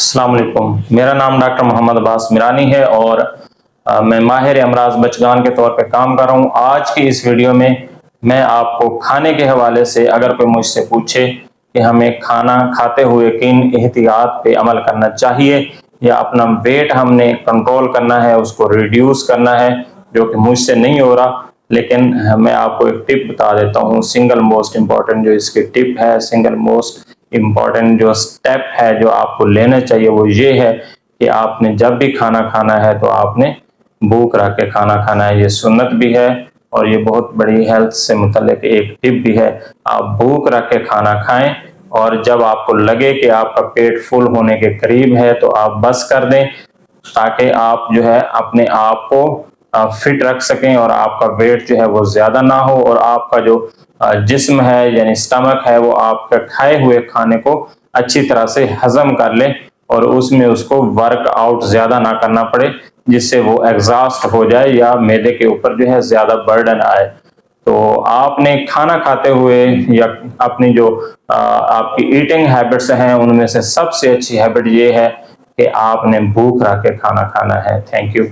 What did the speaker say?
अस्सलाम वालेकुम। मेरा नाम डॉक्टर मोहम्मद अब्बास मिरानी है और मैं माहिर अमराज बचगान के तौर पे काम कर रहा हूँ। आज की इस वीडियो में मैं आपको खाने के हवाले से, अगर कोई मुझसे पूछे कि हमें खाना खाते हुए किन एहतियात पे अमल करना चाहिए या अपना वेट हमने कंट्रोल करना है, उसको रिड्यूस करना है, जो कि मुझसे नहीं हो रहा, लेकिन मैं आपको एक टिप बता देता हूँ। सिंगल मोस्ट इम्पॉर्टेंट जो इसकी टिप है, सिंगल मोस्ट इम्पॉर्टेंट जो स्टेप है जो आपको लेना चाहिए, वो ये है कि आपने जब भी खाना खाना है तो आपने भूख रख के खाना खाना है। ये सुन्नत भी है और ये बहुत बड़ी हेल्थ से मुतल्लिक एक टिप भी है। आप भूख रख के खाना खाएं और जब आपको लगे कि आपका पेट फुल होने के करीब है तो आप बस कर दें, ताकि आप जो है अपने आप को फिट रख सकें और आपका वेट जो है वो ज्यादा ना हो और आपका जो जिस्म है यानी स्टमक है वो आपका खाए हुए खाने को अच्छी तरह से हजम कर ले और उसमें उसको वर्क आउट ज्यादा ना करना पड़े, जिससे वो एग्जॉस्ट हो जाए या मैदे के ऊपर जो है ज्यादा बर्डन आए। तो आपने खाना खाते हुए या अपनी जो आपकी ईटिंग हैबिट्स हैं उनमें से सबसे अच्छी हैबिट ये है कि आपने भूख रख के खाना खाना है। Thank you.